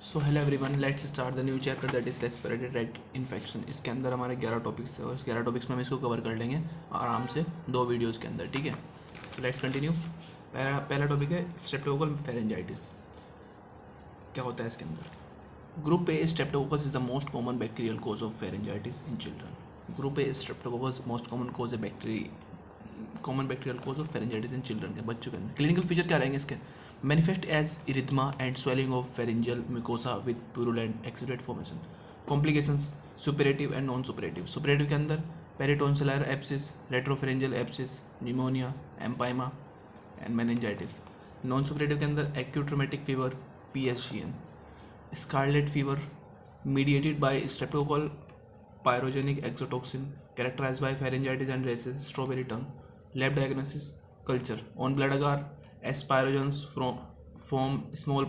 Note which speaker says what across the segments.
Speaker 1: So hello everyone, let's start the new chapter that is respiratory tract infection. इसके अंदर हमारे 11 topics है और इस 11 टॉपिक्स में हम इसको कवर कर लेंगे आराम से 2 वीडियोज़ के अंदर। ठीक है, तो लेट्स कंटिन्यू। पहला टॉपिक है स्ट्रेप्टोकोकल फेरेंजाइटिस। क्या होता है इसके अंदर? Group A streptococcus is the most common bacterial cause of pharyngitis in children. Group A streptococcus most common cause है common bacterial cause of pharyngitis in children के बच्चों के अंदर। क्लिनिकल फीचर क्या रहेंगे इसके? Manifest as erythema and swelling of pharyngeal mucosa with purulent exudate formation. Complications suppurative and non suppurative. Superlative के अंदर peritonsillar abscess, retropharyngeal abscess, pneumonia, empyema and meningitis. Non suppurative के अंदर acute rheumatic fever, PSGN, scarlet fever mediated by streptococcal pyrogenic exotoxin characterized by pharyngitis and rhesus, strawberry tongue. Lab diagnosis: culture on blood agar as pyrogens form small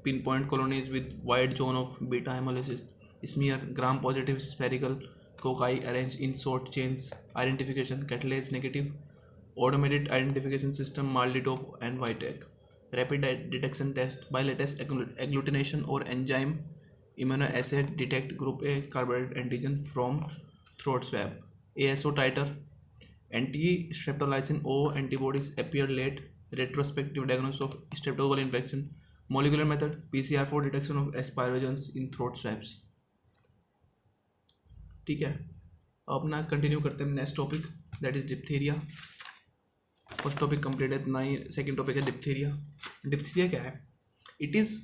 Speaker 1: pinpoint colonies with wide zone of beta hemolysis. Smear gram positive spherical cocci arranged in short chains. Identification: catalase negative, automated identification system Malditov and Vitek. Rapid detection test by latest agglutination or enzyme immunoassay detect group A carbohydrate antigen from throat swab. ASO titer, anti-streptolysin O antibodies appear late. Retrospective diagnosis of streptococcal infection. Molecular method: PCR for detection of aspirogens in throat swabs. ठीक है, अपना continue करते हैं next topic that is diphtheria. First topic complete है, ना ही second topic है diphtheria. Diphtheria क्या है? It is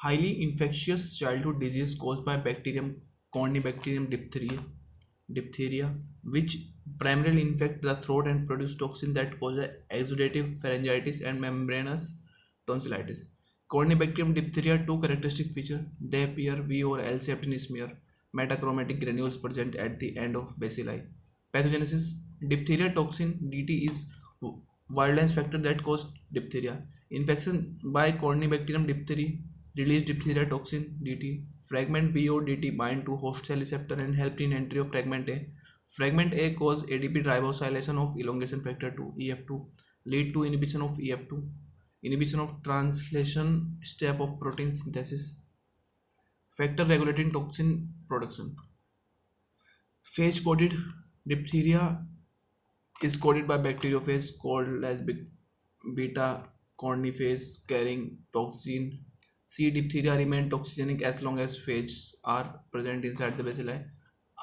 Speaker 1: highly infectious childhood disease caused by bacterium Corynebacterium diphtheria, which primarily infect the throat and produce toxin that causes exudative pharyngitis and membranous tonsillitis. Corynebacterium diphtheria two characteristic feature: they appear V or L shaped in smear, metachromatic granules present at the end of bacilli. Pathogenesis: diphtheria toxin DT is virulence factor that cause diphtheria. Infection by Corynebacterium diphtheria release diphtheria toxin DT. Fragment B or DT bind to host cell receptor and help in entry of fragment A. Fragment A cause ADP ribosylation of elongation factor 2 EF2, lead to inhibition of EF2, inhibition of translation step of protein synthesis. Factor regulating toxin production. Phage coded diphtheria is coded by bacteriophage called as beta corniphage carrying toxin. C. Diphtheria remain toxigenic as long as phages are present inside the bacilli.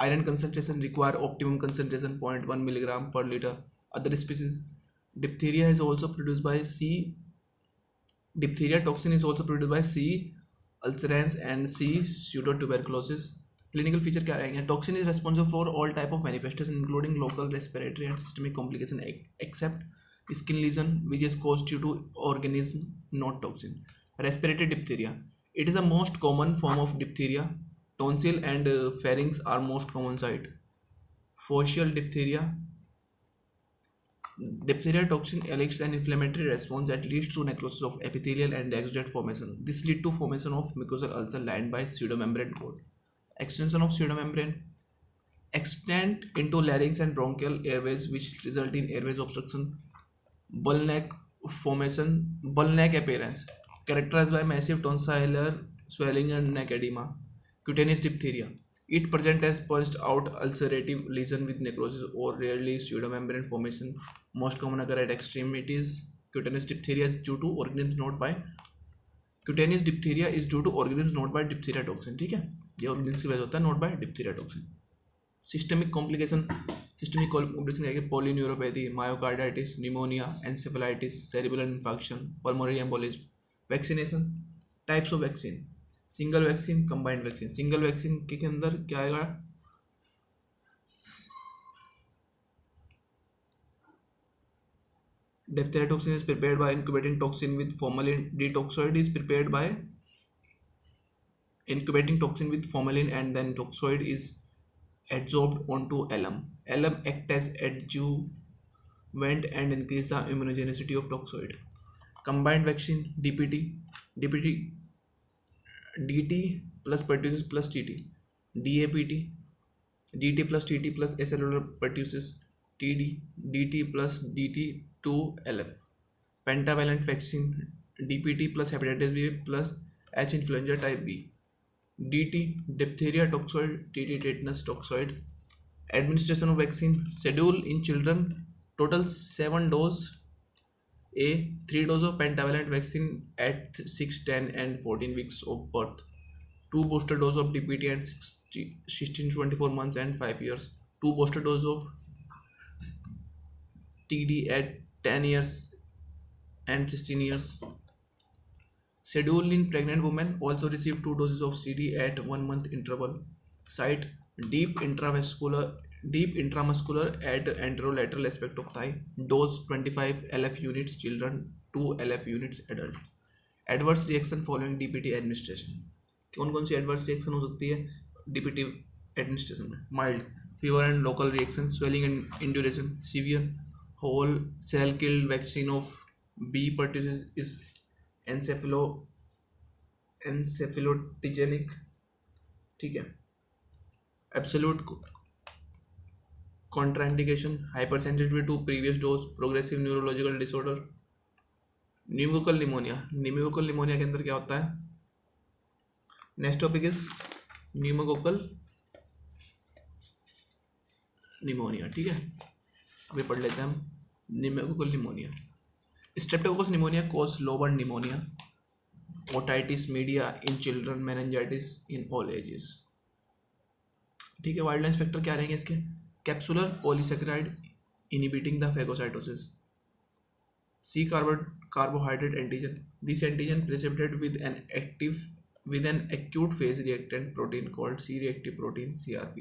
Speaker 1: Iron concentration require optimum concentration 0.1 mg per liter. Other species: diphtheria is also produced by C. Diphtheria toxin is also produced by C. ulcerans and C. pseudotuberculosis. Clinical feature क्या रहेंगे? Toxin is responsible for all type of manifestation including local respiratory and systemic complication except skin lesion which is caused due to organism not toxin. Respiratory diphtheria. It is the most common form of diphtheria. Tonsil and pharynx are most common site. Facial diphtheria. Diphtheria toxin elicits an inflammatory response that leads to necrosis of epithelial and exudate formation. This leads to formation of mucosal ulcer lined by pseudomembrane coat. Extension of pseudomembrane extend into larynx and bronchial airways which result in airways obstruction. Bull neck formation. Bull neck appearance characterized by massive tonsillar swelling and neck edema. Cutaneous diphtheria. It presents as punched out ulcerative lesion with necrosis or rarely pseudomembrane formation. Most common occur at extremities. Cutaneous diphtheria is due to organisms not by diphtheria toxin. ठीक है, ये organisms की वजह होता है not by diphtheria toxin. Systemic complication है polyneuropathy, myocarditis, pneumonia, encephalitis, cerebral infarction, pulmonary embolism. Vaccination. Types of vaccine: single vaccine, combined vaccine. Single vaccine के अंदर क्या आएगा? Diphtheria toxin is prepared by incubating toxin with formalin. Detoxoid is prepared by incubating toxin with formalin and then toxoid is adsorbed onto alum. Alum act as adjuvant and increase the immunogenicity of toxoid. Combined vaccine DT plus pertussis plus TT, DAPT, DT plus TT plus acellular pertussis, DT plus DT2 LF. Pentavalent vaccine DPT plus hepatitis B plus H. influenza type B. DT, diphtheria toxoid, TT, tetanus toxoid. Administration of vaccine schedule in children: total 7 dose. A, 3 dose of pentavalent vaccine at 6, 10 and 14 weeks of birth. 2 booster dose of DPT at 16 to 24 months and 5 years. 2 booster dose of TD at 10 years and 16 years. Schedule in pregnant women also receive 2 doses of CD at 1 month interval. Site: deep intramuscular at anterolateral aspect of thigh. Dose 25 LF units children, 2 LF units adult. Adverse reaction following DPT administration. कौन कौन सी adverse reaction हो सकती है DPT administration में? Mild fever and local reaction, swelling and induration, severe whole cell killed vaccine of B pertussis is encephalitogenic, ठीक है. Absolute contraindication, hypersensitivity to previous dose, progressive neurological disorder. Pneumococcal pneumonia. Pneumococcal pneumonia के अंदर क्या होता है? Next topic is pneumococcal pneumonia, ठीक है. अभी पढ़ लेते हैं हम pneumococcal pneumonia. Streptococcus pneumoniae cause lobar pneumonia, otitis media in children, meningitis in all ages, ठीक है. वाइल्ड लाइन फैक्टर क्या रहेंगे इसके? Capsular polysaccharide inhibiting the phagocytosis. C carbohydrate antigen. This antigen precipitated with an acute phase reactant protein called C-reactive protein (CRP).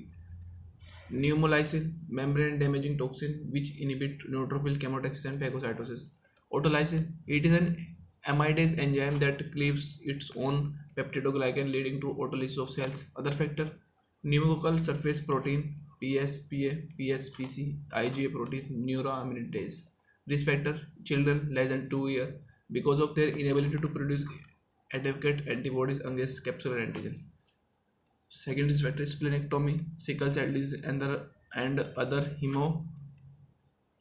Speaker 1: Pneumolysine, membrane damaging toxin which inhibit neutrophil chemotaxis and phagocytosis. Autolysin, it is an amidase enzyme that cleaves its own peptidoglycan leading to autolysis of cells. Other factor: pneumococcal surface protein PS, PA, PS, PC, IgA proteins, neuraminidase. Risk factor: children less than 2 years because of their inability to produce adequate antibodies against capsular antigen. Second risk factor: splenectomy, sickle cell disease and other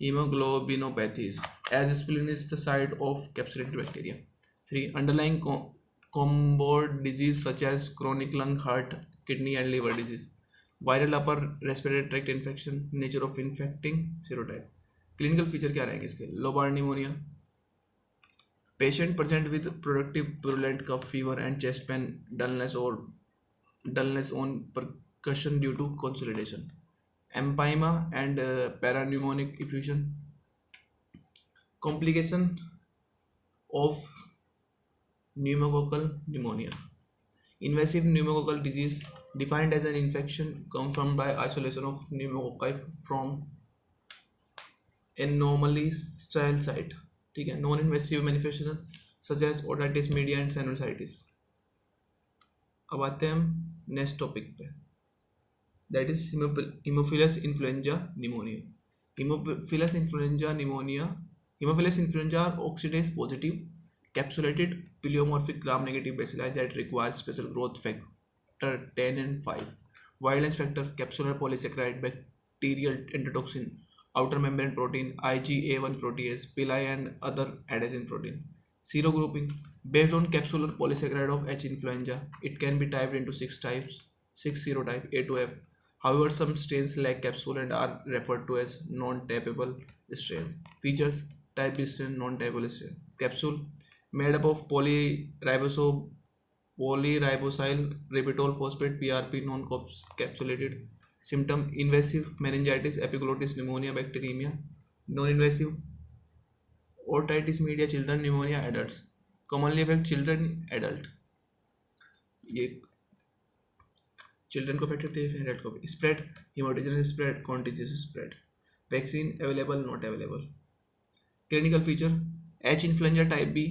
Speaker 1: hemoglobinopathies, as spleen is the site of capsulated bacteria. 3. Underlying comorbid disease such as chronic lung, heart, kidney and liver disease. Viral upper respiratory tract infection, nature of infecting serotype. Clinical feature क्या रहेंगे इसके? Lobar pneumonia. Patient present with productive purulent cough fever and chest pain, dullness on percussion due to consolidation. Empyema and parapneumonic effusion. Complication of pneumococcal pneumonia. Invasive pneumococcal disease defined as an infection confirmed by isolation of pneumococci from a normally sterile site, ठीक है. Non invasive manifestation such as otitis media and sinusitis. अब आते हैं हम next topic पे, that is haemophilus influenza pneumonia. Haemophilus influenza pneumonia. Haemophilus influenza are oxidase positive capsulated pleomorphic gram-negative bacilli that require special growth factor 10 and 5. Violence factor: capsular polysaccharide, bacterial endotoxin, outer membrane protein, IgA1 protease, pili and other adhesin protein. Serogrouping: based on capsular polysaccharide of H. influenza, it can be typed into 6 types, 6 serotype A to F. However, some strains lack capsule and are referred to as non-typable strains. Features: type B strain, non-typable strain. Capsule made up of polyribosyl ribitol phosphate PRP, non-capsulated. Symptom: invasive meningitis, epiglottis, pneumonia, bacteremia. Non-invasive: otitis media, children, pneumonia, adults. Commonly affect children, adult. ये children को affect करते हैं, adult को भी. Spread: hematogenous spread, contagious spread. Vaccine available, not available. Clinical feature: H. influenza type B,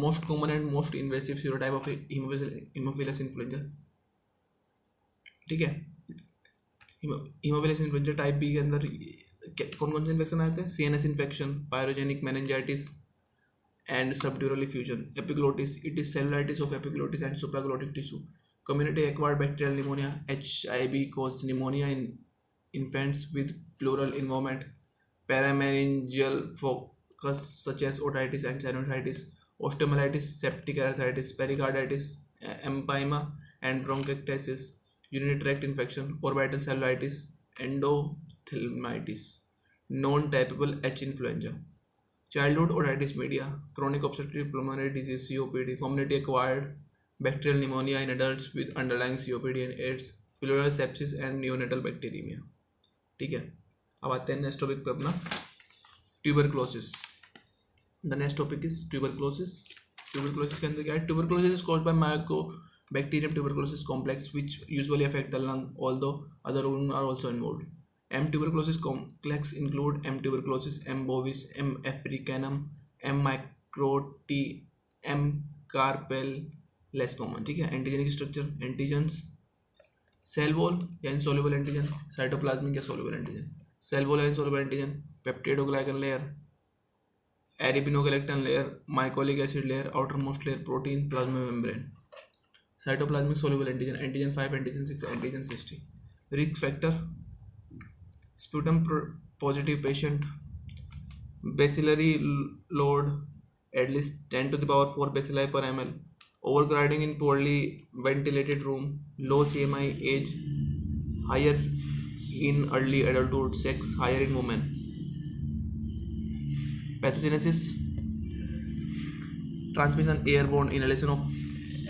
Speaker 1: most common and most invasive serotype of Haemophilus influenza, ठीक है. Haemophilus influenza type B के अंदर कौन कौन से इन्फेक्शन आते हैं? CNS infection, pyogenic meningitis and subdural effusion. Epiglottitis: it is cellulitis of epiglottis and supraglottic tissue. Community acquired bacterial pneumonia. HIV causes pneumonia in infants with pleural involvement. Parameningeal focus such as otitis and sinusitis. Osteomyelitis, septic arthritis, pericarditis, empyema and bronchiectasis, urinary tract infection, orbital cellulitis, endophthalmitis, non-typable H influenza, childhood otitis media, chronic obstructive pulmonary disease COPD, community acquired bacterial pneumonia in adults with underlying COPD and AIDS, pleural sepsis and neonatal bacteremia. ठीक है, अब आते हैं next topic पे अपना tuberculosis. The next topic is tuberculosis. Tuberculosis के अंदर क्या है? Tuberculosis is called by Mycobacterium tuberculosis complex which usually affect the lung although other organs are also involved. M tuberculosis complex include M tuberculosis, M bovis, M africanum, M microti, M carpel, less common. ठीक है. Antigenic structure, antigens, cell wall या insoluble antigen, cytoplasmic या soluble antigen. Cell wall या insoluble antigen, peptidoglycan layer, arabinogalactan layer, mycolic acid layer, outermost layer, protein, plasma membrane. Cytoplasmic soluble antigen, antigen 5, antigen 6, antigen 60. Risk factor, sputum positive patient, bacillary load at least 10 to the power 4 bacilli per ml, overcrowding in poorly ventilated room, low CMI, age higher in early adulthood, sex higher in women. Pathogenesis, transmission airborne, inhalation of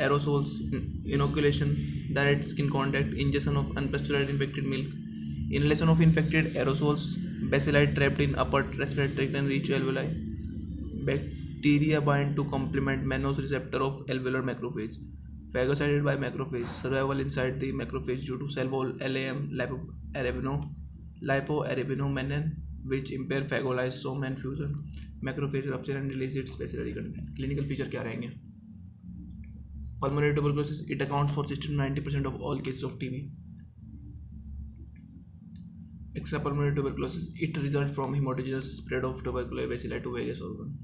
Speaker 1: aerosols, inoculation, direct skin contact, ingestion of unpasteurized infected milk, inhalation of infected aerosols, bacilli trapped in upper respiratory tract and reach alveoli. Bacteria bind to complement Mannose receptor of alveolar macrophage. Phagocyted by macrophage. Survival inside the macrophage due to cell wall LAM lipoarabinomannan which impair phagolysosome and fusion. Macrophage rupture and release its bacillary content. Clinical feature क्या रहेंगे? Pulmonary tuberculosis, it accounts for 60 to 90% of all cases of TB. Extrapulmonary tuberculosis, it results from hematogenous spread of tuberculosis bacilli to various organs.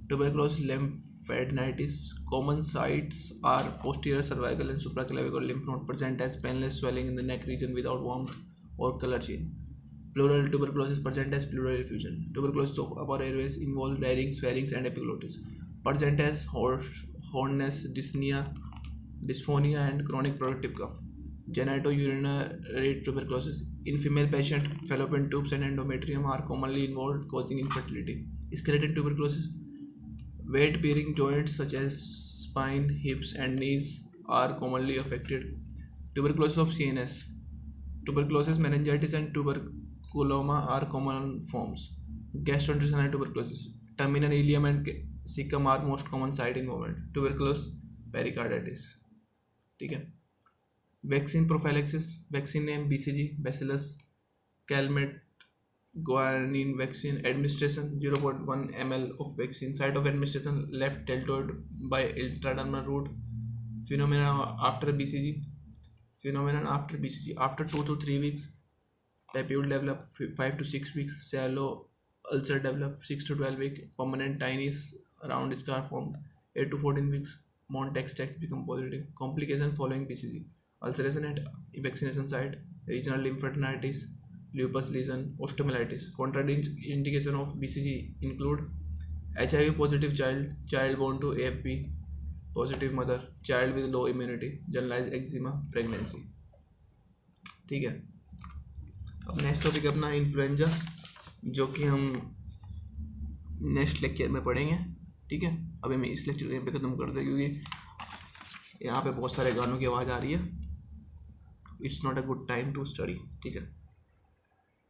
Speaker 1: Tuberculosis lymphadenitis, common sites are posterior cervical and supraclavicular lymph node, present as painless swelling in the neck region without warmth or color change. Pleural tuberculosis, present as pleural effusion. Tuberculosis of upper airways involves larynx, pharynx and epiglottis, present as hoarseness, dysphonia and chronic productive cough. Genitourinary tuberculosis, in female patient, fallopian tubes and endometrium are commonly involved, causing infertility. Skeletal tuberculosis, weight bearing joints such as spine, hips and knees are commonly affected. Tuberculosis of CNS, tuberculosis meningitis and tuberculoma are common forms. Gastrointestinal tuberculosis, terminal ileum and cecum are most common site involvement. Tuberculosis pericarditis. ठीक है. Vaccine prophylaxis, vaccine name BCG, Bacillus calmette-guanine vaccine. Administration 0.1 ml of vaccine. Site of administration left deltoid by intradermal route. Phenomenon after BCG, after 2 to 3 weeks, papule develop. 5 to 6 weeks, shallow ulcer develop. 6 to 12 weeks, permanent tiny round scar formed. 8 to 14 weeks, Montex text become positive. Complication following BCG, ulceration at vaccination site, regional lymphadenitis, lupus lesion, osteomyelitis. Contraindication of BCG include HIV positive child, child born to AFP positive mother, child with low immunity, generalized eczema, pregnancy. ठीक है. अब next topic अपना influenza, जो कि हम next lecture में पढ़ेंगे. ठीक है. अभी मैं इस लेक्चर को यहाँ पे ख़त्म कर दूँ क्योंकि यहाँ पे बहुत सारे गानों की आवाज़ आ रही है. It's not a good time to study. ठीक है.